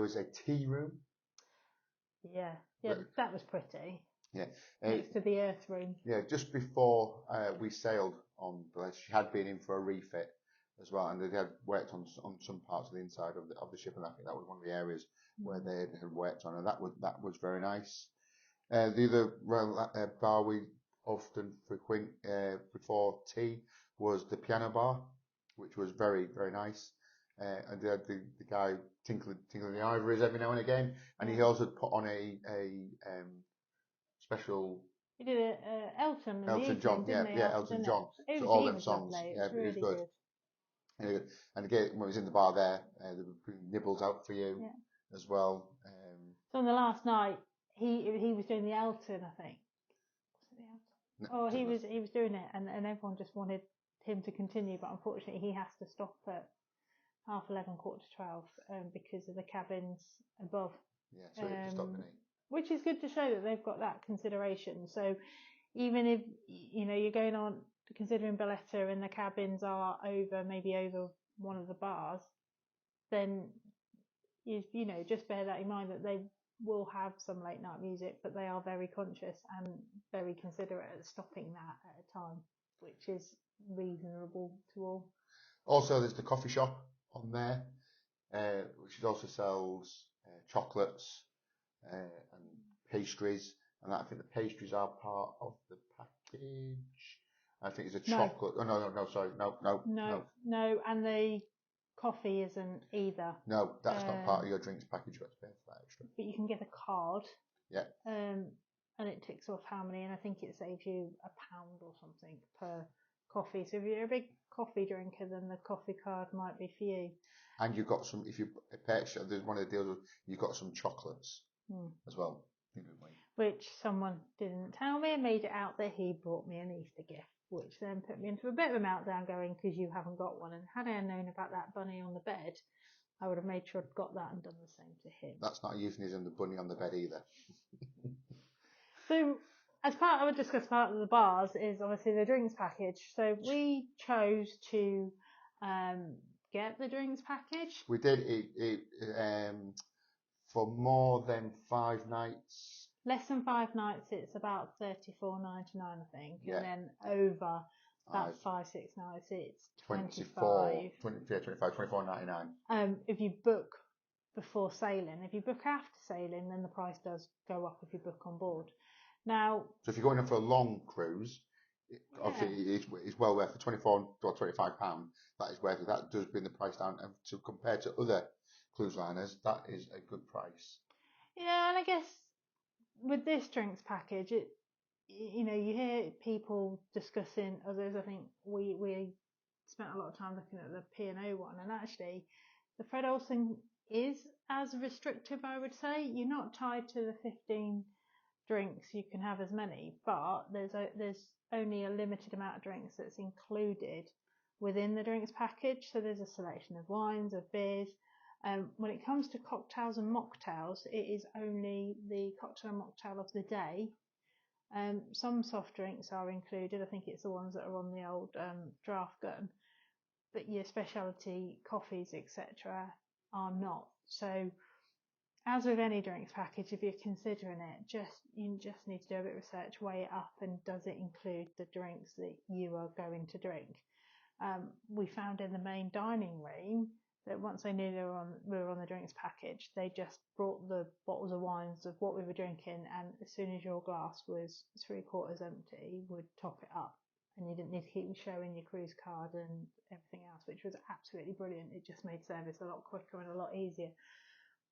[SPEAKER 1] was a tea room.
[SPEAKER 2] Yeah, that was pretty.
[SPEAKER 1] Yeah,
[SPEAKER 2] next to the Earth room.
[SPEAKER 1] Yeah, just before we sailed on Bolette, she had been in for a refit as well, and they had worked on some parts of the inside of the ship, and I think that was one of the areas where they had worked on, and that was very nice. The other bar we often frequent before tea was the piano bar, which was very, very nice. And they had the guy tinkling the ivories every now and again, and he also put on a special.
[SPEAKER 2] He did Elton
[SPEAKER 1] John, Elton John. So all them songs,
[SPEAKER 2] lovely.
[SPEAKER 1] It was good. And again, when he was in the bar there, they were putting nibbles out for you as well.
[SPEAKER 2] So on the last night, he was doing the Elton, I think. Was it the Elton? He was doing it, and everyone just wanted him to continue, but unfortunately he has to stop at 11:30, 11:45, because of the cabins above.
[SPEAKER 1] Yeah, so he stopped, didn't he?
[SPEAKER 2] Which is good to show that they've got that consideration. So even if you're going on considering Bolette and the cabins are maybe over one of the bars, then you know, just bear that in mind that they will have some late night music, but they are very conscious and very considerate at stopping that at a time, which is reasonable to all.
[SPEAKER 1] Also, there's the coffee shop on there, which also sells chocolates and pastries. And I think the pastries are part of the package. I think it's a chocolate. No. Oh, no, sorry. No.
[SPEAKER 2] And the coffee isn't either.
[SPEAKER 1] No, that's not part of your drinks package. You have to pay for that extra.
[SPEAKER 2] But you can get a card.
[SPEAKER 1] Yeah.
[SPEAKER 2] And it ticks off how many, and I think it saves you £1 or something per coffee. So if you're a big coffee drinker, then the coffee card might be for you.
[SPEAKER 1] And you've got some, if you purchase, there's one of the deals, you've got some chocolates as well.
[SPEAKER 2] Which someone didn't tell me and made it out that he brought me an Easter gift, which then put me into a bit of a meltdown going, because you haven't got one. And had I known about that bunny on the bed, I would have made sure I'd got that and done the same to him.
[SPEAKER 1] That's not a euphemism, the bunny on the bed either.
[SPEAKER 2] So, as part, I would discuss part of the bars is obviously the drinks package. So we chose to get the drinks package.
[SPEAKER 1] We did it for more than 5 nights.
[SPEAKER 2] Less than 5 nights, it's about $34.99, I think,
[SPEAKER 1] yeah.
[SPEAKER 2] And then over about 5-6 nights, it's $24.99. If you book before sailing, if you book after sailing, then the price does go up if you book on board. Now,
[SPEAKER 1] so if you're going in for a long cruise, obviously it's well worth the £24 or £25. That is worth it. That does bring the price down, and to compare to other cruise liners, that is a good price.
[SPEAKER 2] Yeah, and I guess with this drinks package, you hear people discussing others. I think we spent a lot of time looking at the P&O one, and actually the Fred Olsen is as restrictive, I would say. You're not tied to the 15 drinks, you can have as many, but there's only a limited amount of drinks that's included within the drinks package. So there's a selection of wines, of beers. When it comes to cocktails and mocktails, it is only the cocktail and mocktail of the day. Some soft drinks are included. I think it's the ones that are on the old draft gun, but your specialty coffees, etc., are not. So, as with any drinks package, if you're considering it, you just need to do a bit of research, weigh it up, and does it include the drinks that you are going to drink? We found in the main dining room that once they knew we were on the drinks package, they just brought the bottles of wines of what we were drinking, and as soon as your glass was 3/4 empty, would top it up, and you didn't need to keep showing your cruise card and everything else, which was absolutely brilliant. It just made service a lot quicker and a lot easier.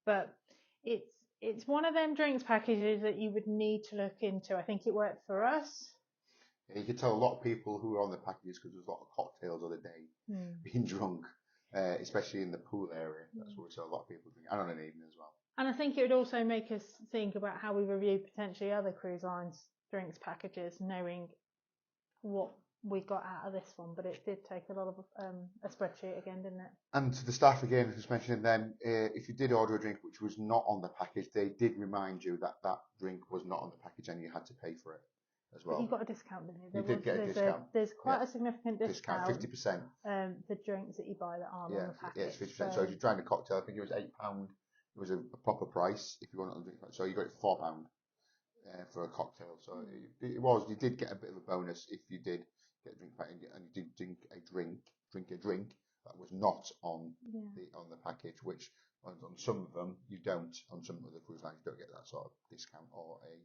[SPEAKER 2] But it's one of them drinks packages that you would need to look into. I think it worked for us.
[SPEAKER 1] Yeah, you could tell a lot of people who were on the packages, because there's a lot of cocktails of the day, being drunk, especially in the pool area. That's what we saw a lot of people doing, and on an evening as well.
[SPEAKER 2] And I think it would also make us think about how we review potentially other cruise lines' drinks packages, knowing what we got out of this one. But it did take a lot of a spreadsheet again, didn't it?
[SPEAKER 1] And to the staff again, just mentioning them, if you did order a drink which was not on the package, they did remind you that that drink was not on the package and you had to pay for it as well.
[SPEAKER 2] But you got a discount, didn't you?
[SPEAKER 1] You did get a discount.
[SPEAKER 2] There's quite a significant discount.
[SPEAKER 1] 50%.
[SPEAKER 2] The drinks that you buy that aren't on the package.
[SPEAKER 1] Yeah, it's 50%. So if you're trying a cocktail, I think it was £8. It was a proper price if you want to drink. So you got it for £4 for a cocktail. So you did get a bit of a bonus if you did get a drink pack and you did drink a drink that was not on the package, which on some of them you don't. On some of the cruise lines you don't get that sort of discount or a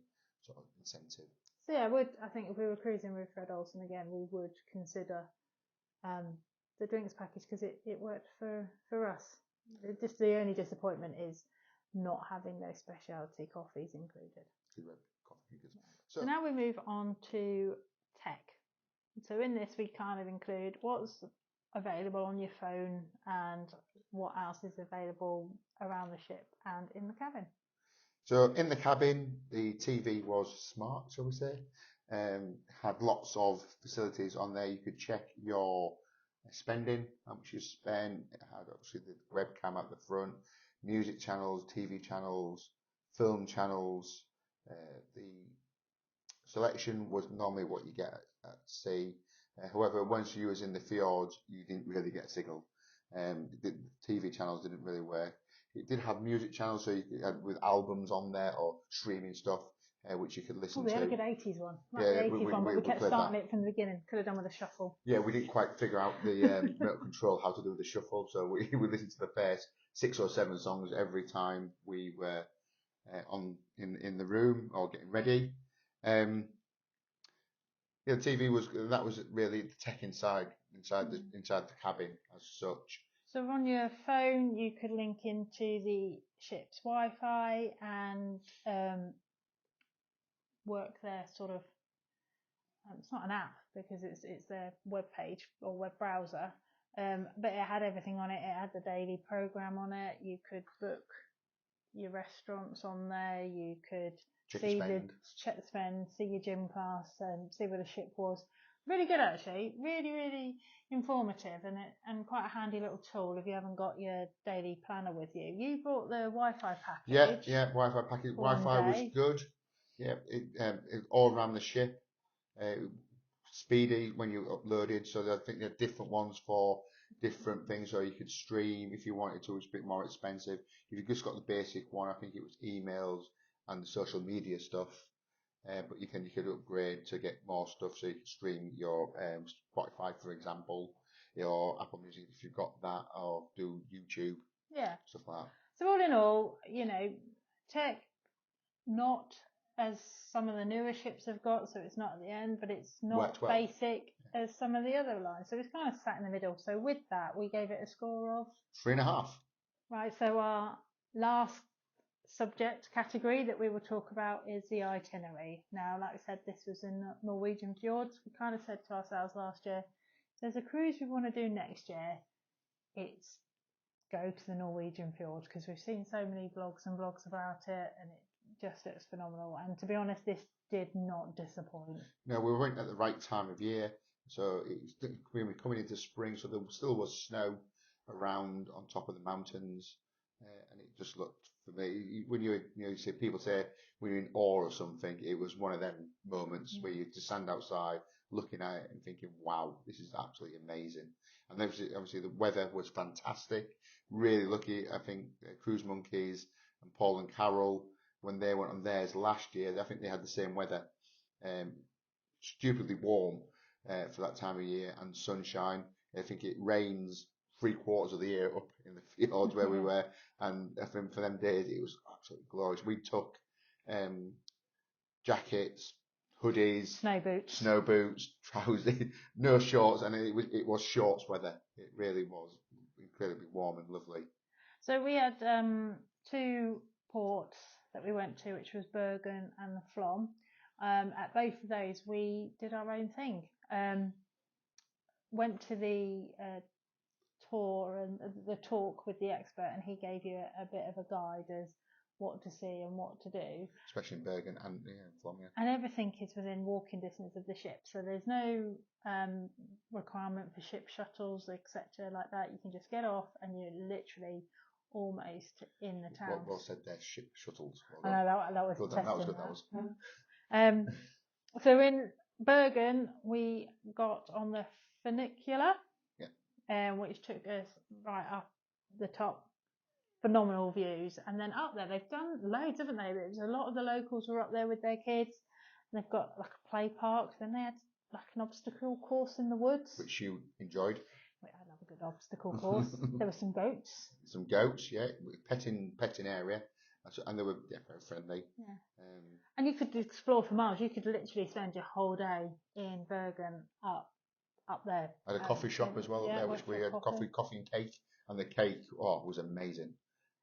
[SPEAKER 1] sort of incentive.
[SPEAKER 2] So yeah, I think if we were cruising with Fred Olsen again, we would consider the drinks package, because it worked for us. Just the only disappointment is not having those specialty coffees included. So now we move on to tech. So in this we kind of include what's available on your phone and what else is available around the ship and in the cabin.
[SPEAKER 1] So in the cabin, the TV was smart, shall we say. Had lots of facilities on there. You could check your spending, how much you spent. It had obviously the webcam at the front, music channels, TV channels, film channels. The selection was normally what you get at sea. However, once you was in the fjords, you didn't really get a signal. The TV channels didn't really work. It did have music channels, so you could have with albums on there or streaming stuff, which you could listen
[SPEAKER 2] we
[SPEAKER 1] to.
[SPEAKER 2] had a good 80s one.
[SPEAKER 1] Yeah,
[SPEAKER 2] The 80s one, but we kept starting it from the beginning. Could have done with a shuffle.
[SPEAKER 1] Yeah, we didn't quite figure out the remote control, how to do the shuffle, so we listened to the first 6 or 7 songs every time we were in the room or getting ready. Yeah, the TV was really the tech inside the cabin as such.
[SPEAKER 2] So on your phone, you could link into the ship's Wi-Fi and work their sort of. It's not an app because it's their web page or web browser, but it had everything on it. It had the daily program on it. You could book your restaurants on there. You could check the spend, see your gym class, and see where the ship was. Really good actually. Really, really informative and quite a handy little tool if you haven't got your daily planner with you. You brought the Wi-Fi package.
[SPEAKER 1] Yeah, Wi-Fi package. Wi-Fi was good. Yeah, it all around the ship. Speedy when you uploaded, so I think there are different ones for different things, or you could stream if you wanted to. It's a bit more expensive. If you just got the basic one, I think it was emails and the social media stuff. But you could upgrade to get more stuff, so you could stream your Spotify, for example, your Apple Music if you've got that, or do YouTube, stuff like that.
[SPEAKER 2] So all in all, tech not as some of the newer ships have got, so it's not at the end, but it's not basic as some of the other lines. So it's kind of sat in the middle. So with that, we gave it a score of
[SPEAKER 1] 3.5.
[SPEAKER 2] Right. So our last subject category that we will talk about is the itinerary. Now, like I said, this was in Norwegian Fjords. We kind of said to ourselves last year, there's a cruise we want to do next year. It's go to the Norwegian Fjords because we've seen so many blogs about it, and it just looks phenomenal. And to be honest, this did not disappoint.
[SPEAKER 1] No, we went at the right time of year, so we were coming into spring, so there still was snow around on top of the mountains, and it just looked, for me, when you see people say when you're in awe or something, it was one of them moments where you just stand outside looking at it and thinking, wow, this is absolutely amazing. And obviously the weather was fantastic. Really lucky, I think, Cruise Monkeys and Paul and Carol, when they went on theirs last year, I think they had the same weather, stupidly warm for that time of year, and sunshine. I think it rains 3/4 of the year up in the fjords where we were, and I think for them days it was absolutely glorious. We took jackets, hoodies, snow boots, trousers, no shorts, and it was shorts weather. It really was incredibly warm and lovely.
[SPEAKER 2] So we had 2 ports that we went to, which was Bergen and the Flom. At both of those, we did our own thing. Went to the tour and the talk with the expert, and he gave you a bit of a guide as what to see and what to do.
[SPEAKER 1] Especially in Bergen and Flom, yeah.
[SPEAKER 2] And everything is within walking distance of the ship, so there's no requirement for ship shuttles, etc. like that. You can just get off and you're literally almost in the town.
[SPEAKER 1] Well said there, ship shuttles.
[SPEAKER 2] I know that was
[SPEAKER 1] good.
[SPEAKER 2] testing.
[SPEAKER 1] That was.
[SPEAKER 2] So in Bergen, we got on the funicular, which took us right up the top. Phenomenal views, and then up there they've done loads, haven't they? There's a lot of the locals were up there with their kids. And they've got like a play park. Then they had like an obstacle course in the woods,
[SPEAKER 1] which you enjoyed.
[SPEAKER 2] I love a good obstacle course. There were some goats.
[SPEAKER 1] Yeah, petting area, and they were very friendly.
[SPEAKER 2] Yeah. And you could explore for miles. You could literally spend your whole day in Bergen up there.
[SPEAKER 1] Had a coffee shop as well up there, which we had coffee and cake, and the cake was amazing.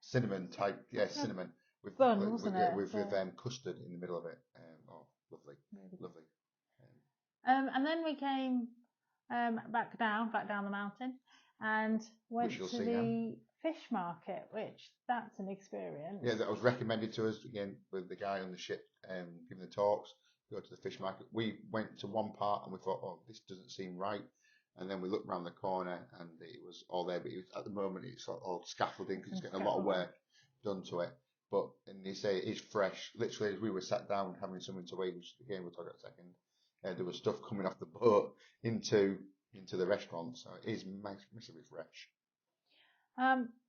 [SPEAKER 1] Cinnamon type, cinnamon with
[SPEAKER 2] fun, wasn't it?
[SPEAKER 1] With custard in the middle of it. Lovely, really lovely.
[SPEAKER 2] And then we came back down the mountain, and went to the fish market, which that's an experience.
[SPEAKER 1] Yeah, that was recommended to us again with the guy on the ship giving the talks. Go to the fish market. We went to one part and we thought, oh, this doesn't seem right. And then we looked around the corner and it was all there, but at the moment it's all scaffolding because it's getting a lot of work done to it. But and they say it is fresh. Literally, as we were sat down having something to eat, which again we'll talk about in a second, there was stuff coming off the boat into the restaurant, so it is massively fresh.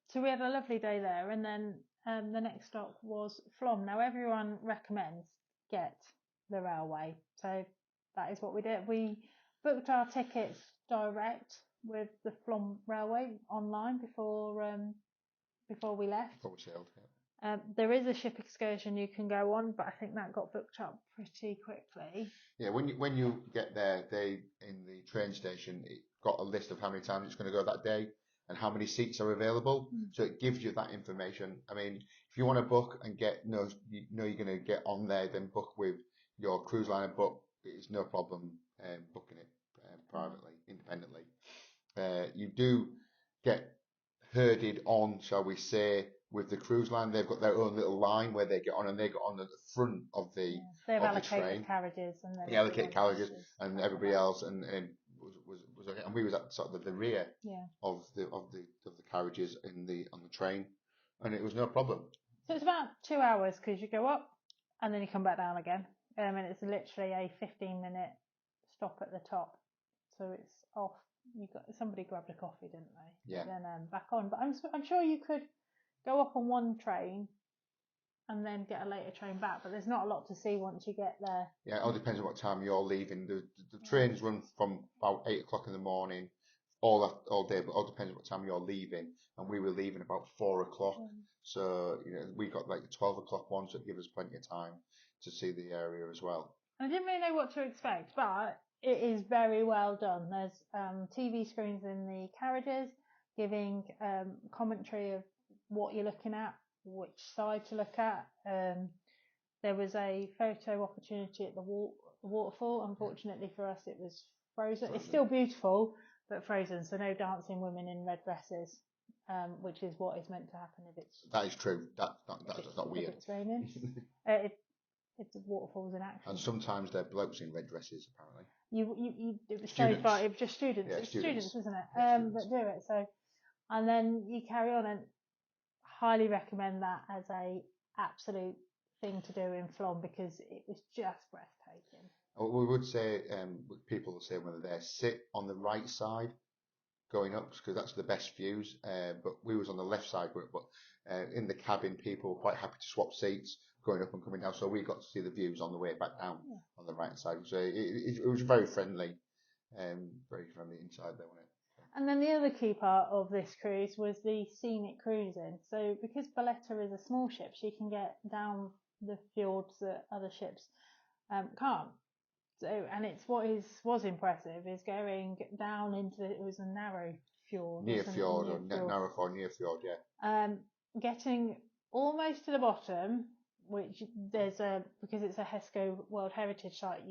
[SPEAKER 2] So we had a lovely day there, and then the next stop was Flom. Now everyone recommends get the railway, so that is what we did. We booked our tickets direct with the Flom Railway online before we left.
[SPEAKER 1] Before we sailed, yeah.
[SPEAKER 2] There is a ship excursion you can go on, but I think that got booked up pretty quickly.
[SPEAKER 1] Yeah, when you get there, they in the train station it got a list of how many times it's going to go that day and how many seats are available. So it gives you that information. I mean, if you want to book and you know you're going to get on there, then book with your cruise line, but it's no problem booking it privately, independently. You do get herded on, shall we say, with the cruise line. They've got their own little line where they get on, and they get on at the front of the
[SPEAKER 2] they've
[SPEAKER 1] of
[SPEAKER 2] allocated
[SPEAKER 1] the train.
[SPEAKER 2] Carriages, and
[SPEAKER 1] they allocate carriages, and everybody else, and was okay. And we was at sort of the rear of the carriages on the train, and it was no problem.
[SPEAKER 2] So it's about 2 hours because you go up and then you come back down again. And it's literally a 15-minute stop at the top. So it's off. Somebody grabbed a coffee, didn't they?
[SPEAKER 1] Yeah.
[SPEAKER 2] Then back on. But I'm sure you could go up on one train and then get a later train back. But there's not a lot to see once you get there.
[SPEAKER 1] Yeah, it all depends on what time you're leaving. The trains run from about 8 o'clock in the morning, all day, but it all depends on what time you're leaving. And we were leaving about 4 o'clock. So, we got like the 12 o'clock one, so it gave us plenty of time to see the area as well.
[SPEAKER 2] I didn't really know what to expect, but it is very well done. There's TV screens in the carriages giving commentary of what you're looking at, which side to look at. There was a photo opportunity at the waterfall. Unfortunately for us, it was frozen. It's still beautiful, but frozen, so no dancing women in red dresses. Which is what is meant to happen if it's...
[SPEAKER 1] That is true. That's not weird.
[SPEAKER 2] If it's raining. If the waterfall's in action.
[SPEAKER 1] And sometimes they're blokes in red dresses, apparently.
[SPEAKER 2] It was
[SPEAKER 1] students.
[SPEAKER 2] so far. It was just students.
[SPEAKER 1] Yeah,
[SPEAKER 2] it's students, isn't it?
[SPEAKER 1] Yeah, students.
[SPEAKER 2] That do it. So, and then you carry on, and highly recommend that as a absolute thing to do in Flom because it was just breathtaking.
[SPEAKER 1] We would say, people will say whether they sit on the right side going up because that's the best views. But we was on the left side, but in the cabin, people were quite happy to swap seats going up and coming down. So we got to see the views on the way back down on the right side. So it was very friendly inside there, wasn't it?
[SPEAKER 2] And then the other key part of this cruise was the scenic cruising. So because Bolette is a small ship, she can get down the fjords that other ships can't. So, and it's was impressive is going down into it was a narrow fjord,
[SPEAKER 1] near fjord, yeah.
[SPEAKER 2] Getting almost to the bottom, which because it's a HESCO World Heritage Site,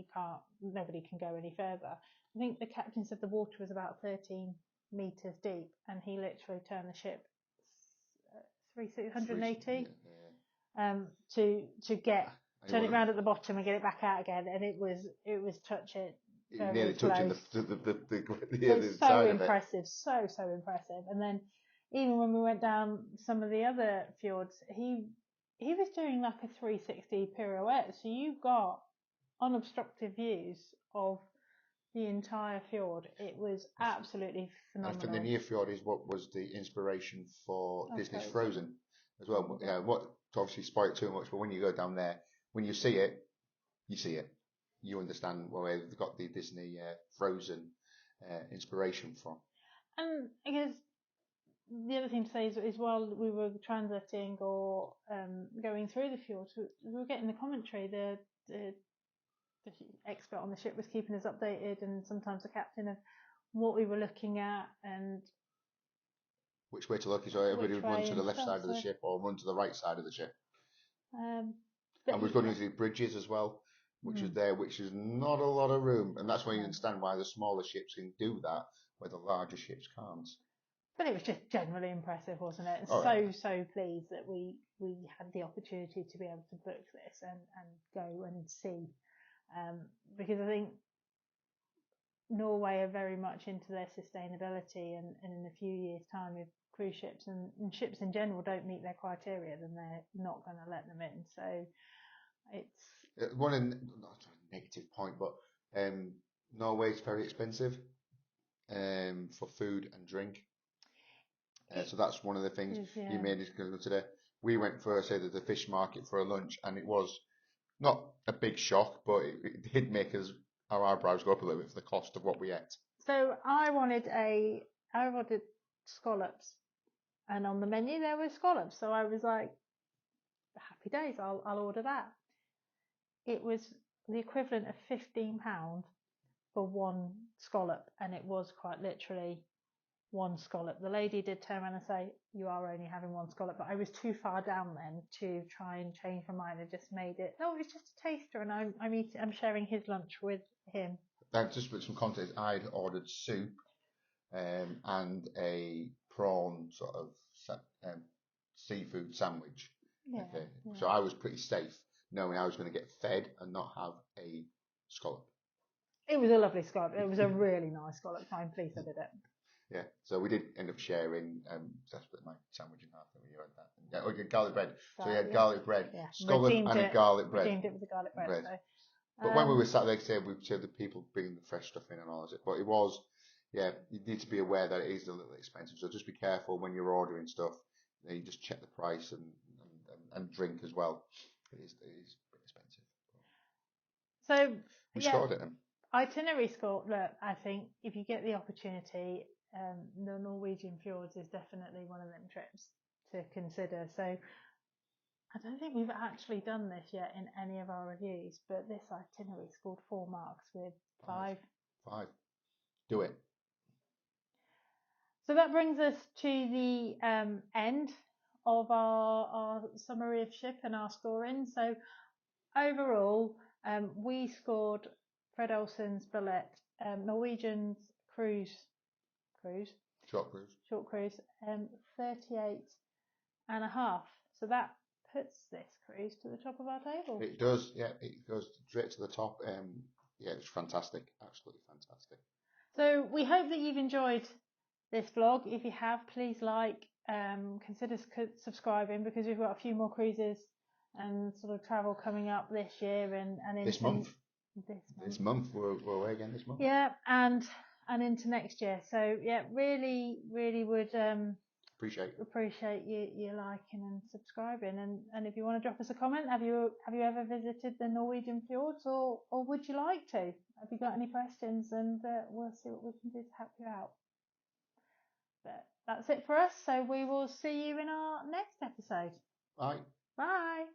[SPEAKER 2] nobody can go any further. I think the captain said the water was about 13 meters deep, and he literally turned the ship 380 to get. Turn it round at the bottom and get it back out again, and it was touching.
[SPEAKER 1] Nearly touching the
[SPEAKER 2] it's so
[SPEAKER 1] side
[SPEAKER 2] impressive,
[SPEAKER 1] of it.
[SPEAKER 2] so impressive. And then even when we went down some of the other fjords, he was doing like a 360 pirouette, so you got unobstructed views of the entire fjord. It was absolutely phenomenal.
[SPEAKER 1] And for the near fjord is what was the inspiration for Disney's Frozen as well. Yeah, what to obviously spoil it too much, but when you go down there. When you see it, you see it. You understand where they've got the Disney Frozen inspiration from. And
[SPEAKER 2] I guess the other thing to say is while we were transiting or going through the fjords, we were getting the commentary. The expert on the ship was keeping us updated, and sometimes the captain of what we were looking at and
[SPEAKER 1] which way to look. So everybody would run to the left side of the ship or run to the right side of the ship. And we're going through bridges as well, which is not a lot of room. And that's why you understand why the smaller ships can do that, where the larger ships can't.
[SPEAKER 2] But it was just generally impressive, wasn't it? So pleased that we had the opportunity to be able to book this and go and see. Because I think Norway are very much into their sustainability, and in a few years' time, if cruise ships and ships in general don't meet their criteria, then they're not going to let them in. So it's
[SPEAKER 1] not a negative point, but Norway's very expensive for food and drink. So that's one of the things you made us go today. We went for, say, the fish market for a lunch, and it was not a big shock, but it did make our eyebrows go up a little bit for the cost of what we ate.
[SPEAKER 2] So I wanted scallops, and on the menu there were scallops. So I was like, happy days, I'll order that. It was the equivalent of £15 for one scallop, and it was quite literally one scallop. The lady did turn around and say, you are only having one scallop, but I was too far down then to try and change my mind. I just made it, no, it's just a taster, and I'm sharing his lunch with him.
[SPEAKER 1] Just with some context, I'd ordered soup and a prawn sort of seafood sandwich. Okay. So I was pretty safe, knowing I was going to get fed and not have a scallop.
[SPEAKER 2] It was a lovely scallop. It was a really nice scallop. I'm pleased I did it.
[SPEAKER 1] Yeah, so we did end up sharing. I split my sandwich in half, and you had that. Yeah, we had garlic bread. So you had garlic bread, scallop, and a garlic bread.
[SPEAKER 2] Redeemed it with a garlic bread. So.
[SPEAKER 1] But when we were sat there, we said the people bringing the fresh stuff in and all that. But it was, you need to be aware that it is a little expensive. So just be careful when you're ordering stuff. You just check the price and drink as well. It is a bit expensive.
[SPEAKER 2] So
[SPEAKER 1] we scored it.
[SPEAKER 2] Itinerary score. Look, I think if you get the opportunity, the Norwegian Fjords is definitely one of them trips to consider. So I don't think we've actually done this yet in any of our reviews, but this itinerary scored 4 marks with 5.
[SPEAKER 1] 5. Do it.
[SPEAKER 2] So that brings us to the end of our summary of ship and our scoring. So overall, we scored Fred Olsen's Bolette, Norwegian's short cruise, 38.5. So that puts this cruise to the top of our table.
[SPEAKER 1] It does, yeah. It goes straight to the top. It's fantastic, absolutely fantastic.
[SPEAKER 2] So we hope that you've enjoyed this vlog. If you have, please consider subscribing, because we've got a few more cruises and sort of travel coming up this year and
[SPEAKER 1] this month we're away again this month.
[SPEAKER 2] Yeah, and into next year. So yeah, really would appreciate you liking and subscribing. And if you want to drop us a comment, have you ever visited the Norwegian Fjords, or would you like to? Have you got any questions? And we'll see what we can do to help you out. But that's it for us. So we will see you in our next episode.
[SPEAKER 1] Bye.
[SPEAKER 2] Bye.